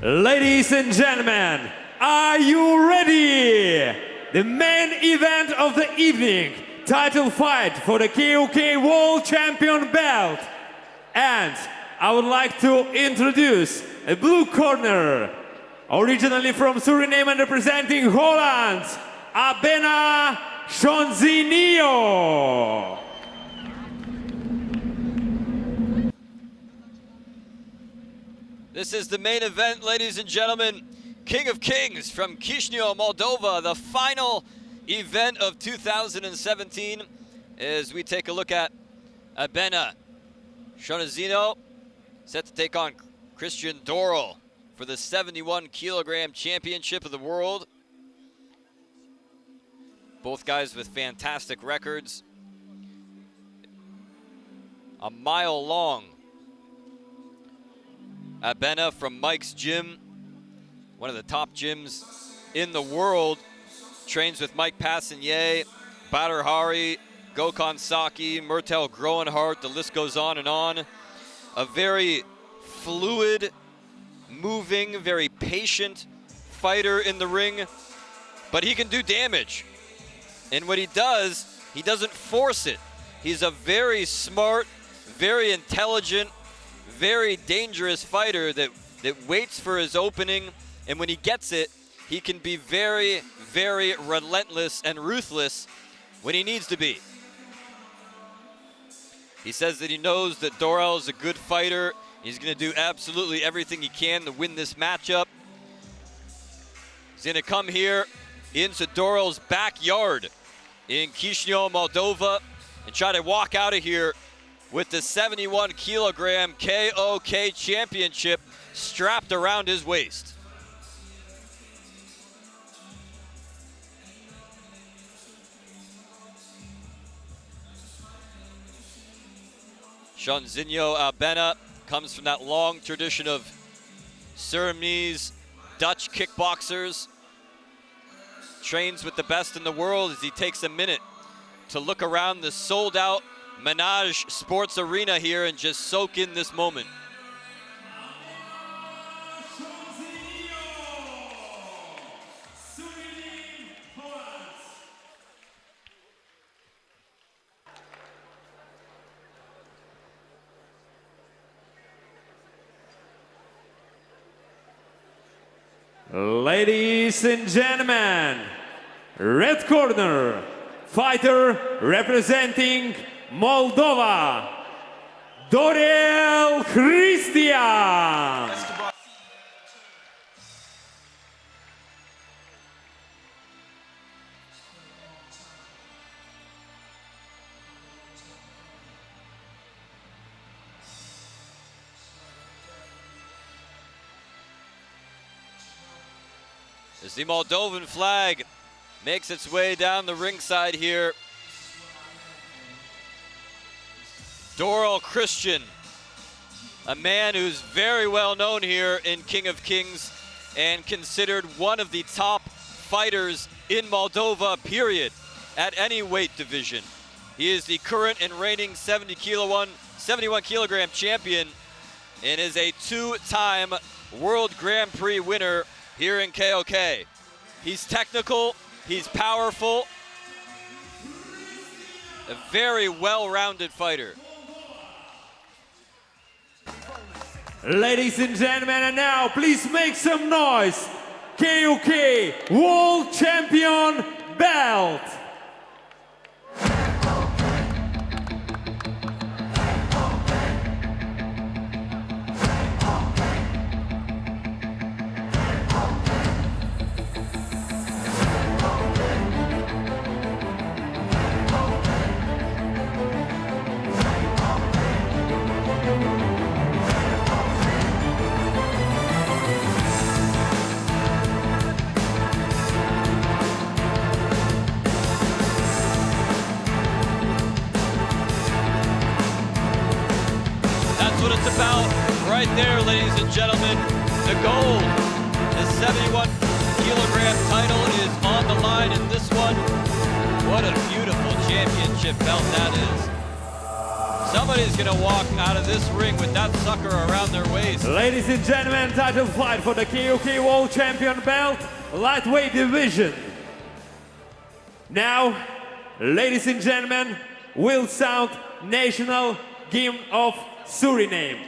Ladies and gentlemen, are you ready? The main event of the evening, title fight for the KOK World Champion belt. And I would like to introduce a blue corner, originally from Suriname and representing Holland, Abena SHONZINYO. This is the main event, ladies and gentlemen. King of Kings from Chisinau, Moldova, the final event of 2017 as we take a look at Abena SHONZINYO, set to take on Christian DOREL for the 71 kilogram championship of the world. Both guys with fantastic records. A mile long. Abena from Mike's gym, one of the top gyms in the world, trains with Mike Passigné, Badr Hari, Gokhan Saki, Murtel Groenhart, the list goes on and on. A very fluid, moving, very patient fighter in the ring, but he can do damage. And what he does, he doesn't force it. He's a very smart, very intelligent, very dangerous fighter that waits for his opening, and when he gets it, he can be very, very relentless and ruthless when he needs to be. He says that he knows that DOREL is a good fighter. He's going to do absolutely everything he can to win this matchup. He's going to come here into DOREL's backyard in Chisinau, Moldova, and try to walk out of here with the 71 kilogram KOK championship strapped around his waist. SHONZINYO ABENA comes from that long tradition of Surinamese Dutch kickboxers. Trains with the best in the world as he takes a minute to look around the sold-out Menage Sports Arena here and just soak in this moment. Ladies and gentlemen, red corner, fighter representing Moldova, DOREL CRISTIAN. As the Moldovan flag makes its way down the ringside here, DOREL CRISTIAN, a man who's very well known here in King of Kings and considered one of the top fighters in Moldova, period, at any weight division. He is the current and reigning 71 kilogram champion and is a two-time World Grand Prix winner here in KOK. He's technical, he's powerful, a very well-rounded fighter. Ladies and gentlemen, and now please make some noise. KOK World Champion belt. That's what it's about right there, ladies and gentlemen. The gold, the 71 kilogram title is on the line in this one. What a beautiful championship belt that is. Somebody's gonna walk out of this ring with that sucker around their waist. Ladies and gentlemen, title fight for the KOK World Champion belt, lightweight division. Now, ladies and gentlemen, we'll sound national hymn of Suriname.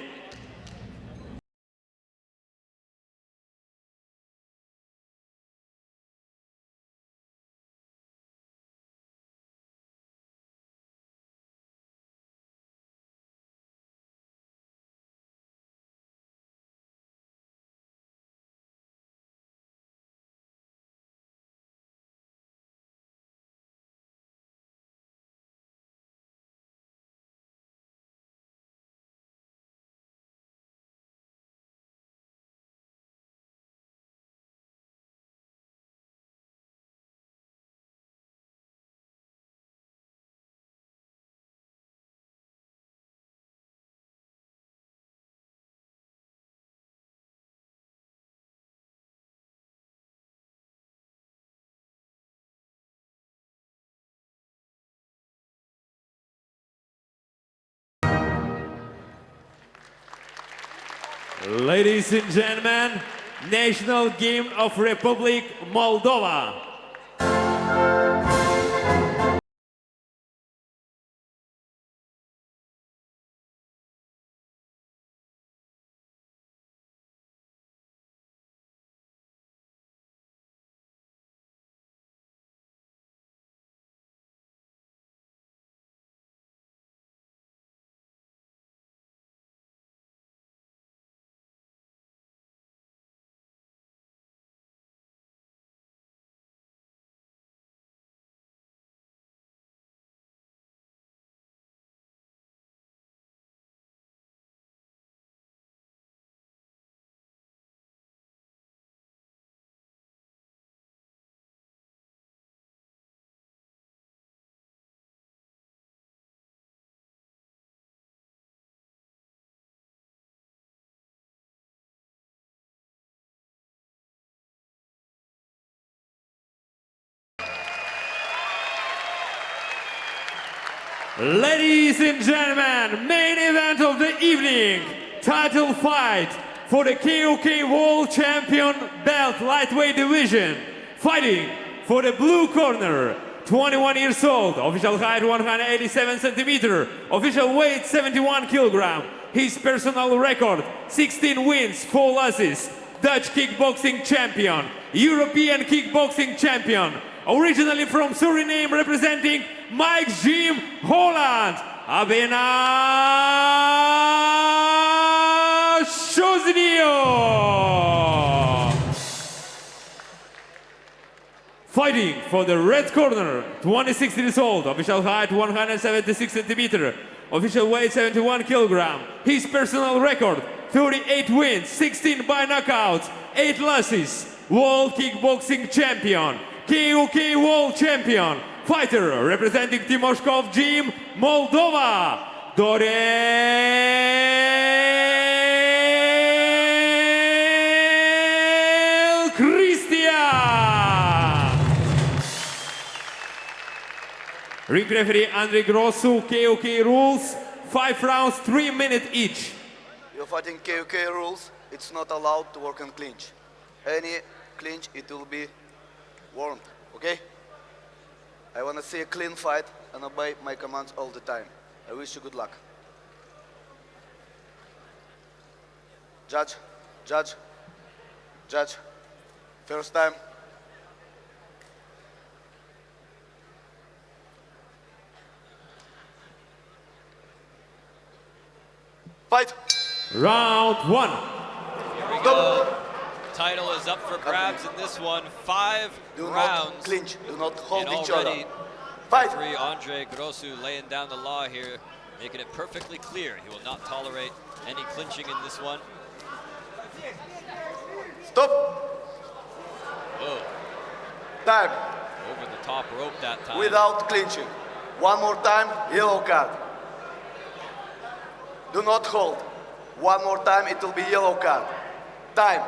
Ladies and gentlemen, national hymn of Republic Moldova. Ladies and gentlemen, main event of the evening, title fight for the KOK World Champion belt lightweight division. Fighting for the blue corner, 21 years old, official height 187 centimeter, official weight 71 kilogram. His personal record, 16 wins, 4 losses, Dutch kickboxing champion, European kickboxing champion, originally from Suriname, representing Mike's Gym, Holland, Abena SHONZINYO. Fighting for the red corner, 26 years old, official height 176 centimeter, official weight 71 kilogram. His personal record, 38 wins, 16 by knockouts, 8 losses, world kickboxing champion, KOK World Champion, fighter representing Timoshkov Gym, Moldova, DOREL CRISTIAN. Ring referee Andrei Grosu, KOK rules, 5 rounds, 3 minutes each. You're fighting KOK rules, it's not allowed to work on clinch. Any clinch, it will be warned, okay? I want to see a clean fight and obey my commands all the time. I wish you good luck. Judge, judge, judge. First time. Fight! Round 1. Here we go. Title is up for grabs in this one. 5 Do rounds. not clinch, do not hold And each already, other. Fight! referee Andrei Grosu laying down the law here, making it perfectly clear he will not tolerate any clinching in this one. Stop! Whoa, Time. over the top rope that time. Without clinching. One more time, yellow card. Do not hold. One more time, it will be yellow card. Time.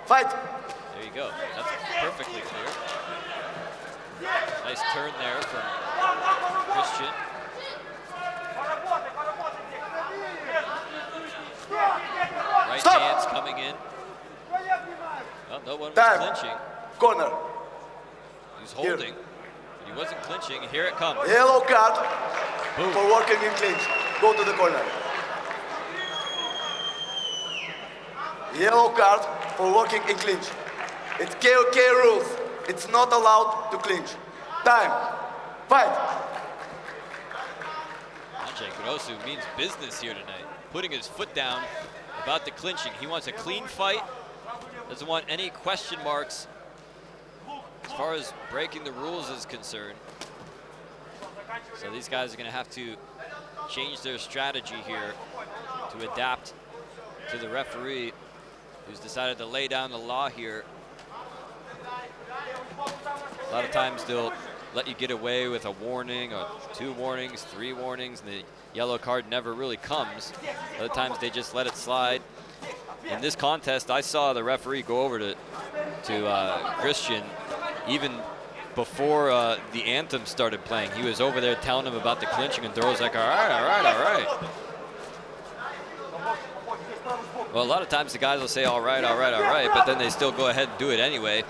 Fight! There you go. That's perfectly clear. Nice turn there from Christian. coming in. Well, no one was Time. clinching. Corner. He was holding. But he wasn't clinching. Here it comes. Yellow card Boom. for working in clinch. Go to the corner. Yellow card for working in clinch. It's KOK rules. It's not allowed to clinch. Time. Fight. Andrzej Grosu means business here tonight. Putting his foot down about the clinching. He wants a clean fight. Doesn't want any question marks as far as breaking the rules is concerned. So these guys are going to have to change their strategy here to adapt to the referee who's decided to lay down the law here. A lot of times they'll let you get away with a warning or 2 warnings, 3 warnings, and the yellow card never really comes. Other times they just let it slide. In this contest, I saw the referee go over to Christian even before the anthem started playing. He was over there telling him about the clinching, and Dorel's like, all right, all right, all right. Well, a lot of times the guys will say, all right, all right, all right, but then they still go ahead and do it anyway.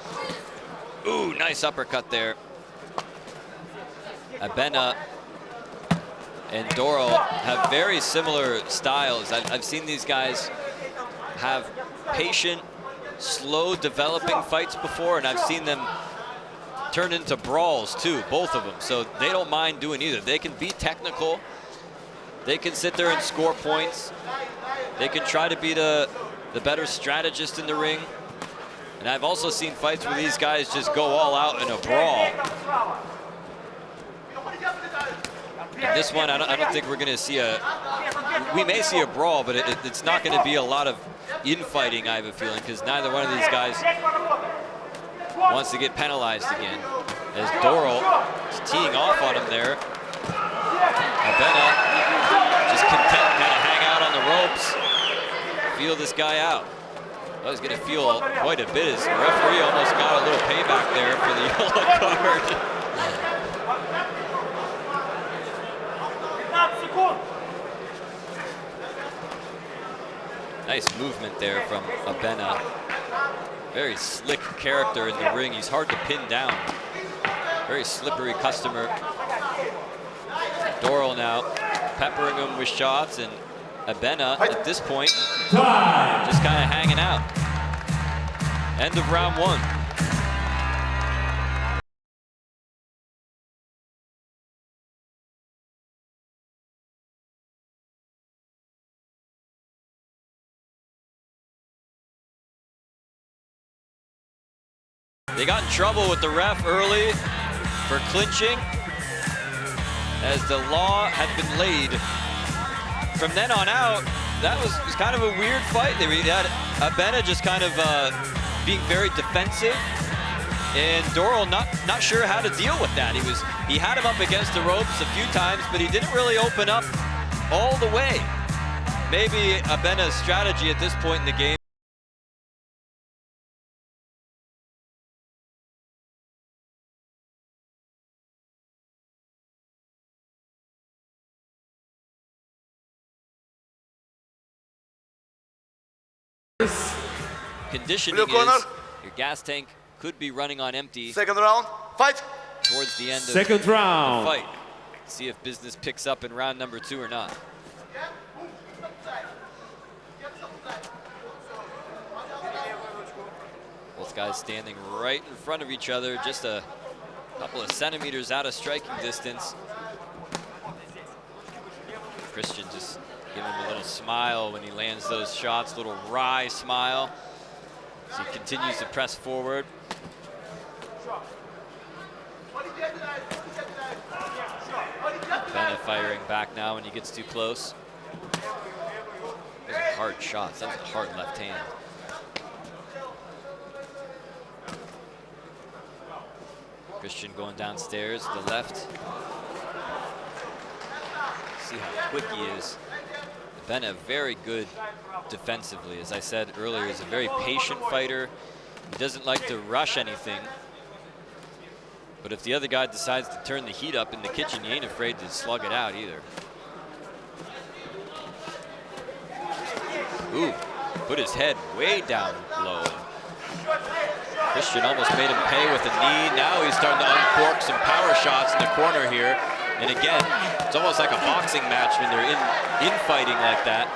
Ooh, nice uppercut there. Abena and Dorel have very similar styles. I've seen these guys have patient, slow developing fights before, and I've seen them turn into brawls too, both of them. So they don't mind doing either. They can be technical. They can sit there and score points. They can try to be the better strategist in the ring. And I've also seen fights where these guys just go all out in a brawl. In this one, I don't think we're going to see we may see a brawl, but it's not going to be a lot of infighting, I have a feeling, because neither one of these guys wants to get penalized again. As Dorel is teeing off on him there. Abena just content to kind of hang out on the ropes, feel this guy out. I was going to feel quite a bit as the referee almost got a little payback there for the yellow card. Nice movement there from Abena. Very slick character in the ring. He's hard to pin down. Very slippery customer. Dorel now peppering him with shots, and Abena at this point just kind of hanging out. End of round 1. They got in trouble with the ref early for clinching, as the law had been laid. From then on out, that was kind of a weird fight. They had Abena just kind of being very defensive, and Dorel not sure how to deal with that. He had him up against the ropes a few times, but he didn't really open up all the way. Maybe Abena's strategy at this point in the game conditioning is your gas tank could be running on empty. Second round. Fight. Towards the end of Second round. the fight. See if business picks up in round number 2 or not. Both guys standing right in front of each other, just a couple of centimeters out of striking distance. Christian just giving him a little smile when he lands those shots, little wry smile as he continues to press forward. Abena firing back now when he gets too close. Those are hard shots. That was a hard left hand. Christian going downstairs to the left. See how quick he is. Abena very good defensively. As I said earlier, he's a very patient fighter. He doesn't like to rush anything. But if the other guy decides to turn the heat up in the kitchen, he ain't afraid to slug it out either. Ooh, put his head way down low. Christian almost made him pay with a knee. Now he's starting to uncork some power shots in the corner here. And again, it's almost like a boxing match when they're infighting like that.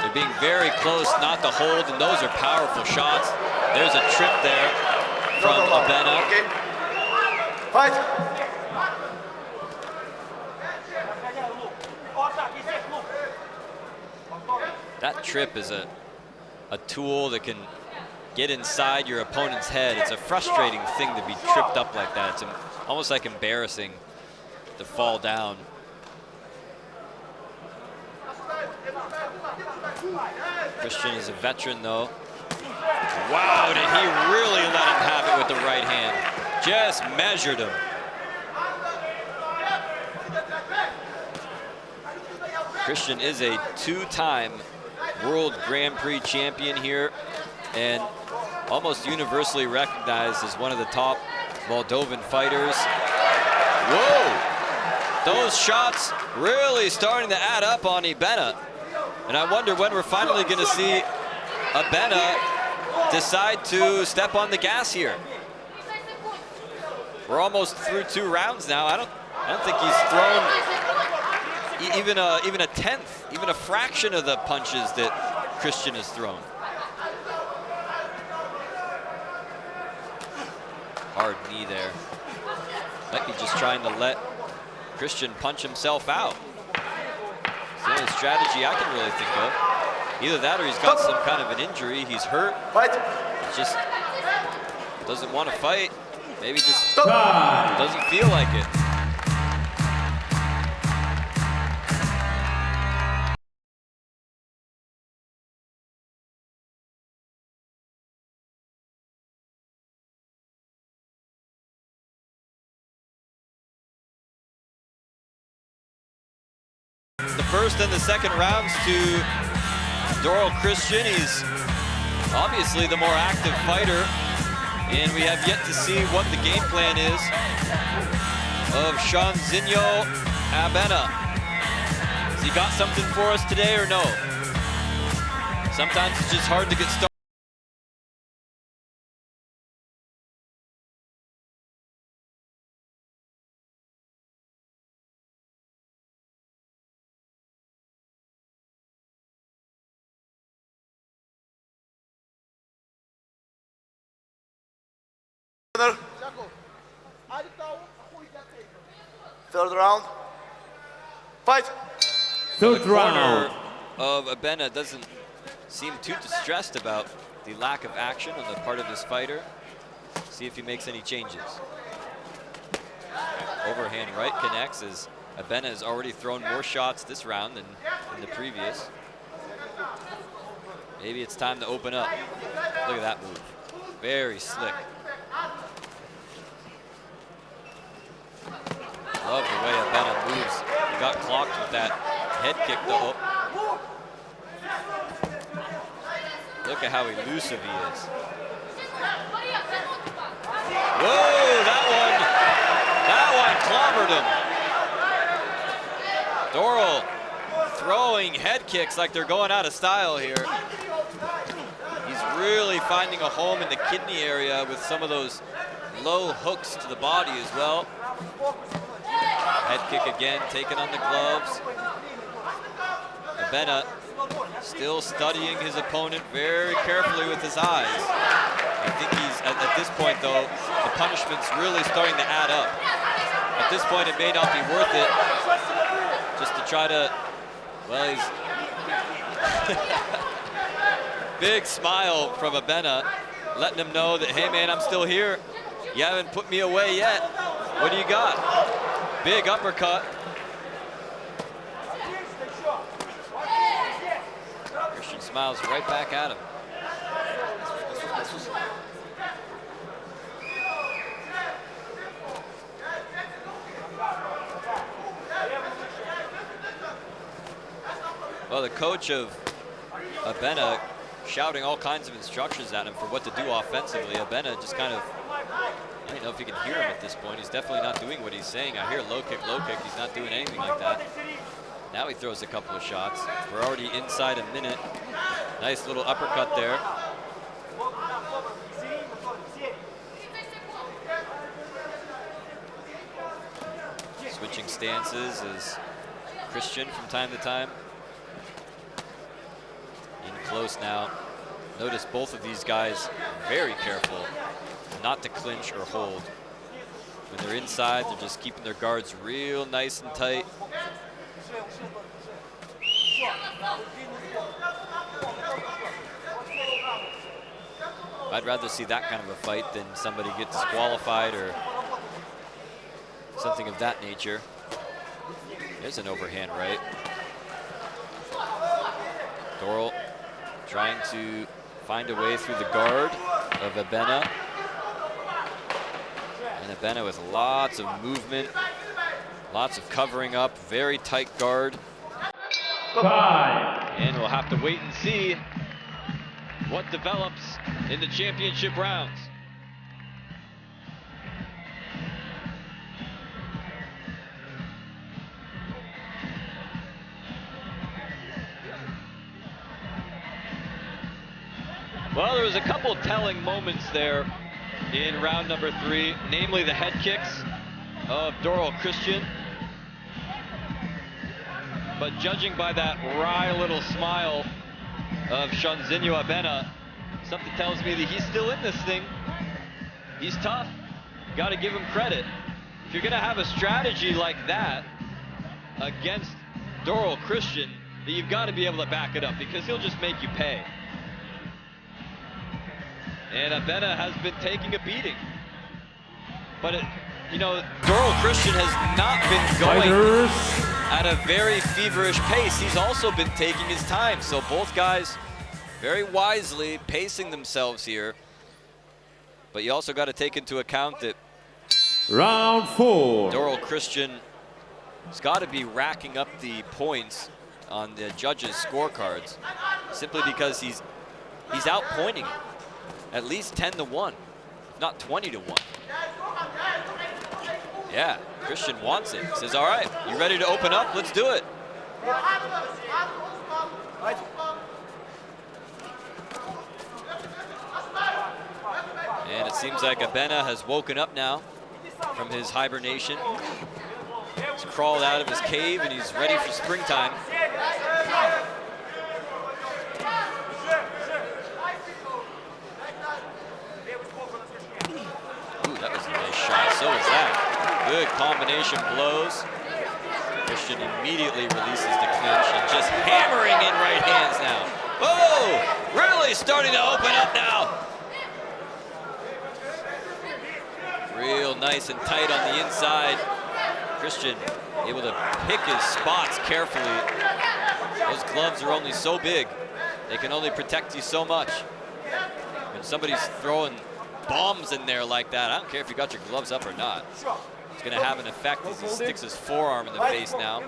They're being very close not to hold, and those are powerful shots. There's a trip there from Abena. Okay. Fight. That trip is a tool that can get inside your opponent's head. It's a frustrating thing to be tripped up like that. It's almost like embarrassing to fall down. Christian is a veteran though. Wow, did he really let him have it with the right hand? Just measured him. Christian is a two-time World Grand Prix champion here and almost universally recognized as one of the top Moldovan fighters. Whoa! Those shots really starting to add up on Abena. And I wonder when we're finally going to see Abena decide to step on the gas here. We're almost through 2 rounds now. I don't think he's thrown even a tenth, even a fraction of the punches that Christian has thrown. Hard knee there. Might be just trying to let Christian punch himself out. It's the only strategy I can really think of. Either that or he's got some kind of an injury. He's hurt. Fight. He just doesn't want to fight. Maybe just doesn't feel like it. The first and the second rounds to DOREL CRISTIAN. He's obviously the more active fighter, and we have yet to see what the game plan is of SHONZINYO ABENA. Has he got something for us today or no? Sometimes it's just hard to get started. Third round. Fight. Third round. Of Abena doesn't seem too distressed about the lack of action on the part of his fighter. See if he makes any changes. Overhand right connects as Abena has already thrown more shots this round than in the previous. Maybe it's time to open up. Look at that move. Very slick. Love the way Abena moves. He got clocked with that head kick though. Look at how elusive he is. Whoa, that one clobbered him. DOREL throwing head kicks like they're going out of style here. He's really finding a home in the kidney area with some of those low hooks to the body as well. Head kick again, taken on the gloves. Abena still studying his opponent very carefully with his eyes. I think he's, at this point though, the punishment's really starting to add up. At this point it may not be worth it just to try to, well, he's big smile from Abena, letting him know that, hey man, I'm still here. You haven't put me away yet. What do you got? Big uppercut. Christian smiles right back at him. Well, the coach of Abena shouting all kinds of instructions at him for what to do offensively. Abena just kind of, I don't know if you can hear him at this point. He's definitely not doing what he's saying. I hear low kick, low kick. He's not doing anything like that. Now he throws a couple of shots. We're already inside a minute Nice little uppercut there. Switching stances as Christian from time to time. In close now. Notice both of these guys very careful not to clinch or hold. When they're inside, they're just keeping their guards real nice and tight. I'd rather see that kind of a fight than somebody get disqualified or something of that nature. There's an overhand right. DOREL trying to find a way through the guard of Abena. And Abena with lots of movement, lots of covering up, very tight guard. 5. And we'll have to wait and see what develops in the championship rounds. Well, there was a couple telling moments there in round number 3, namely the head kicks of DOREL CRISTIAN. But judging by that wry little smile of SHONZINYO ABENA, something tells me that he's still in this thing. He's tough. Got to give him credit. If you're going to have a strategy like that against DOREL CRISTIAN, then you've got to be able to back it up, because he'll just make you pay. And Abena has been taking a beating. But, you know, DOREL CRISTIAN has not been going at a very feverish pace. He's also been taking his time. So both guys very wisely pacing themselves here. But you also got to take into account that Round 4. DOREL CRISTIAN has got to be racking up the points on the judges' scorecards simply because he's outpointing at least 10-1, if not 20-1. Yeah, Christian wants it. He says, all right, you ready to open up? Let's do it. And it seems like Abena has woken up now from his hibernation. He's crawled out of his cave and he's ready for springtime. Ooh, that was a nice shot. So is that. Good combination blows. Christian immediately releases the clinch and just hammering in right hands now. Whoa! Really starting to open up now. Real nice and tight on the inside. Christian able to pick his spots carefully. Those gloves are only so big. They can only protect you so much. When somebody's throwing bombs in there like that, I don't care if you got your gloves up or not. It's going to have an effect as he sticks his forearm in the face now.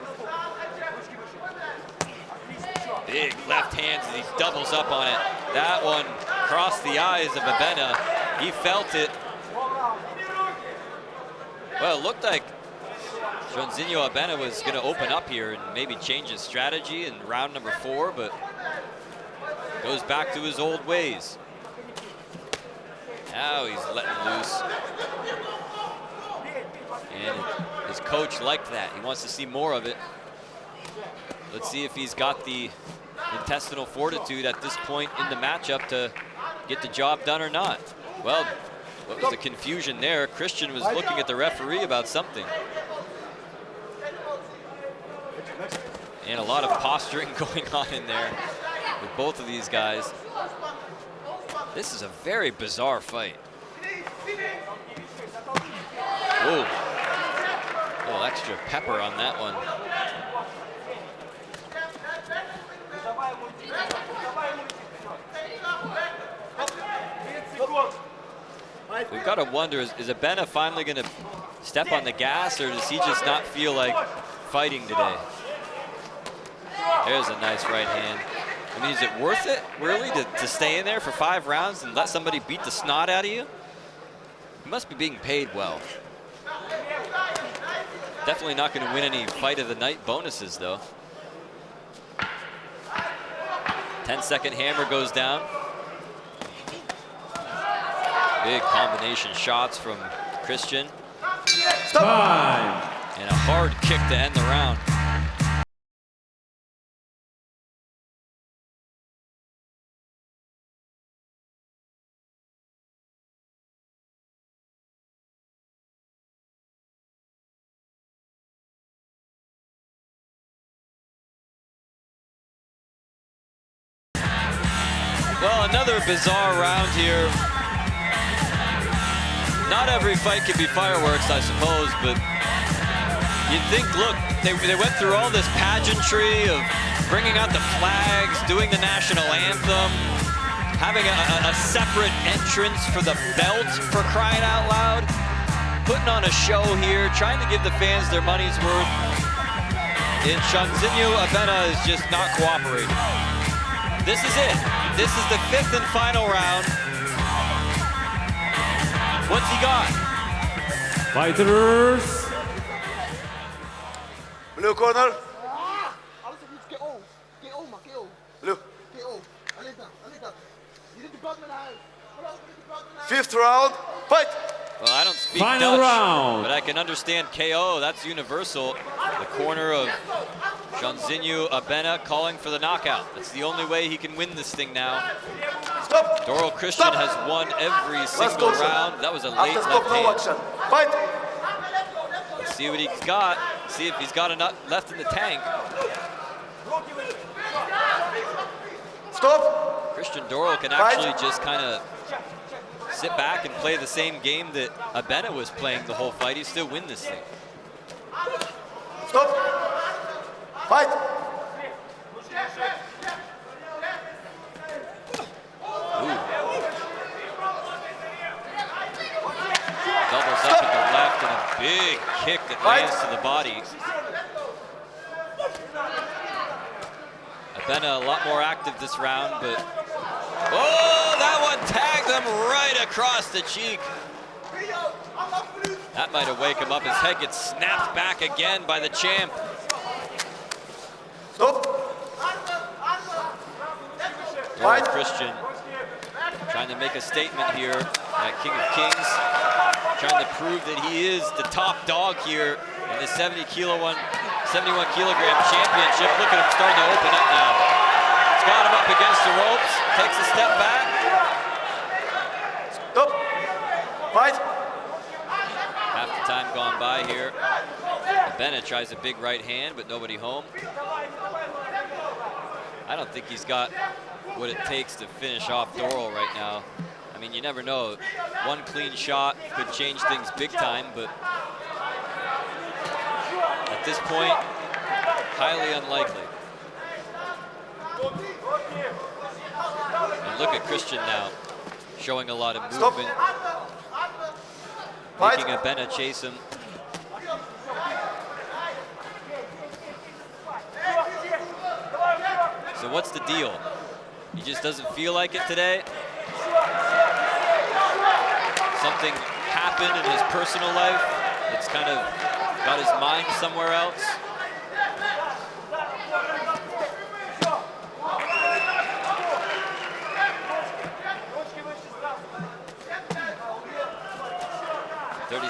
Big left hand as he doubles up on it. That one crossed the eyes of Abena. He felt it. Well, it looked like SHONZINYO ABENA was going to open up here and maybe change his strategy in round number 4, but goes back to his old ways. Now he's letting loose. And his coach liked that. He wants to see more of it. Let's see if he's got the intestinal fortitude at this point in the matchup to get the job done or not. Well, what was the confusion there? Christian was looking at the referee about something. And a lot of posturing going on in there with both of these guys. This is a very bizarre fight. Whoa. A little extra pepper on that one. We've got to wonder, is Abena finally going to step on the gas, or does he just not feel like fighting today? There's a nice right hand. I mean, is it worth it, really, to stay in there for 5 rounds and let somebody beat the snot out of you? You must be being paid well. Definitely not going to win any fight of the night bonuses, though. 10-second hammer goes down. Big combination shots from Christian. Time. And a hard kick to end the round. Well, another bizarre round here. Not every fight can be fireworks, I suppose, but you'd think, look, they went through all this pageantry of bringing out the flags, doing the national anthem, having a separate entrance for the belt, for crying out loud, putting on a show here, trying to give the fans their money's worth. And SHONZINYO ABENA is just not cooperating. This is it. This is the 5th and final round. What's he got? Fighters. Blue corner. Blue. 5th round. Fight. Well, I don't speak Final Dutch, round. but I can understand KO. That's universal. The corner of SHONZINYO ABENA calling for the knockout. That's the only way he can win this thing now. Stop. DOREL CRISTIAN has won every single round. That was a late After stop, left no hand. action. Fight. Let's see what he's got. See if he's got enough left in the tank. Stop. Christian DOREL can actually just kind of sit back and play the same game that ABENA was playing the whole fight. He still win this thing. Stop. Fight. Doubles up at the left and a big kick that lands to the body. ABENA a lot more active this round, but oh, that one tagged him right across the cheek. That might have wake him up. His head gets snapped back again by the champ. Stop. DOREL CRISTIAN trying to make a statement here at King of Kings, trying to prove that he is the top dog here in the 71 kilogram championship. Look at him starting to open up now. It's got him up against the ropes, takes a step back. Stop. Fight. Half the time gone by here. ABENA tries a big right hand, but nobody home. I don't think he's got what it takes to finish off DOREL right now. I mean, you never know. One clean shot could change things big time, but at this point, highly unlikely. And look at Christian now, showing a lot of movement, making ABENA chase him. So what's the deal? He just doesn't feel like it today? Something happened in his personal life that's kind of got his mind somewhere else?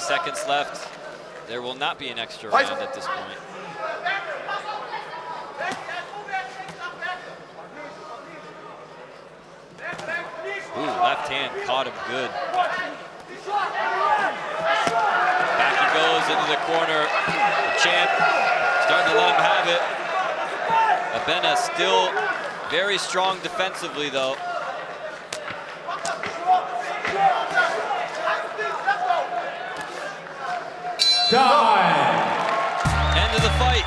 Seconds left. There will not be an extra round at this point. Ooh, left hand caught him good. Back he goes into the corner. The champ starting to let him have it. ABENA still very strong defensively though. Time. End of the fight.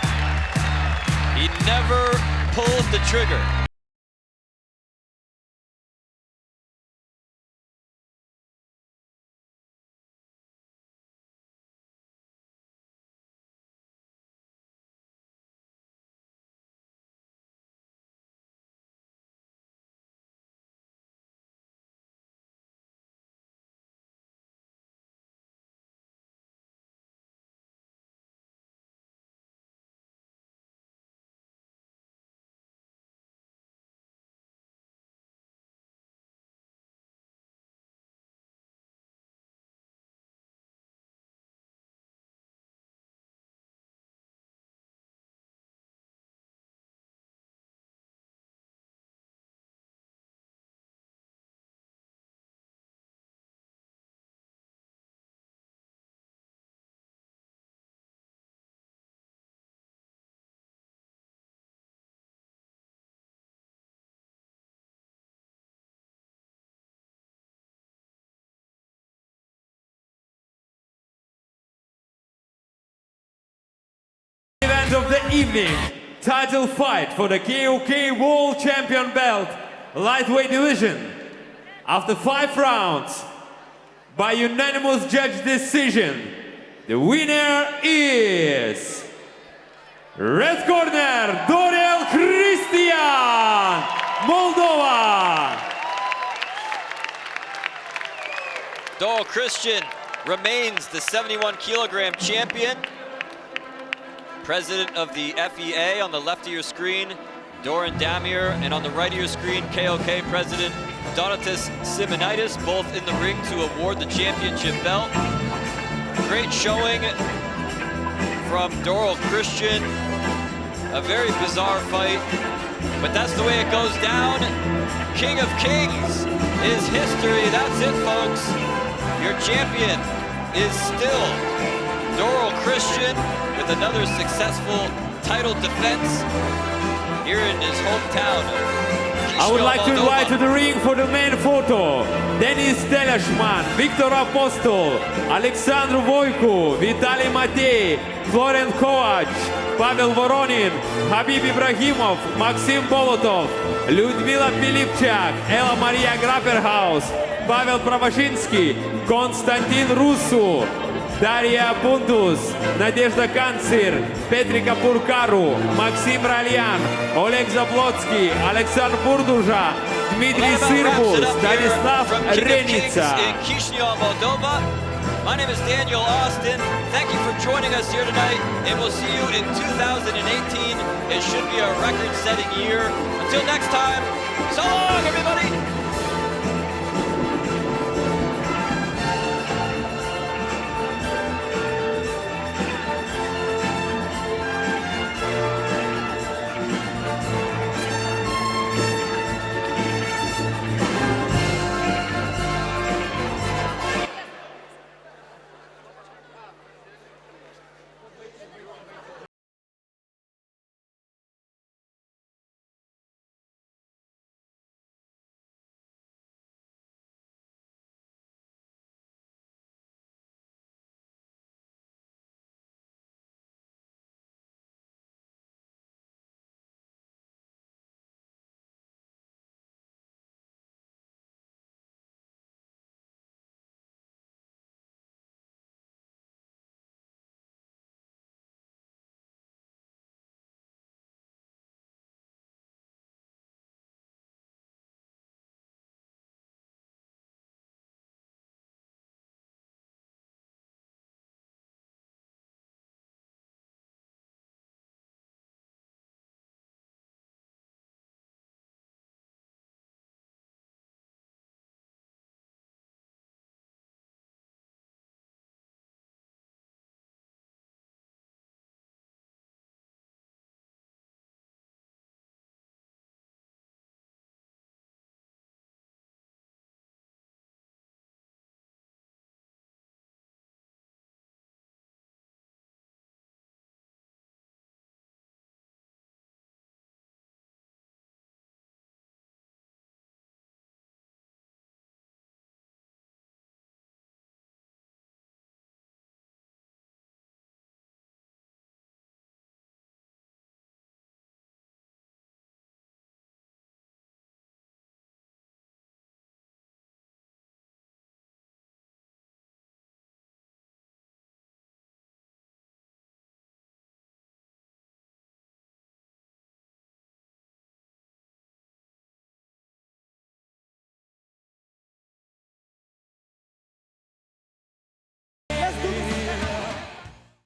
He never pulled the trigger. evening, title fight for the KOK World Champion Belt, lightweight division. After 5 rounds, by unanimous judge decision, the winner is red corner, DOREL CRISTIAN, Moldova. DOREL CRISTIAN remains the 71-kilogram champion. President of the FEA on the left of your screen, Doran Damir, and on the right of your screen, KOK President Donatas Simonitis, both in the ring to award the championship belt. Great showing from DOREL CRISTIAN. A very bizarre fight, but that's the way it goes down. King of Kings is history. That's it, folks. Your champion is still DOREL CRISTIAN with another successful title defense here in his hometown. I would like to invite to the ring for the main photo Denis Teleshman, Victor Apostol, Alexandru Voicu, Vitaly Matei, Florent Kovac, Pavel Voronin, Habib Ibrahimov, Maxim Bolotov, Lyudmila Pilipchak, Ella Maria Grapperhaus, Pavel Pravashinsky, Konstantin Rusu, Daria Bundus, Nadezhda Kancir, Petrika Purkaru, Maxim Ralian, Oleg Zablotsky, Alexandr Burduja, Dmitry Sirbus, Stanislav Renica. In Chisinau, Moldova. My name is Daniel Austin. Thank you for joining us here tonight, and we'll see you in 2018. It should be a record-setting year. Until next time, so long, everybody.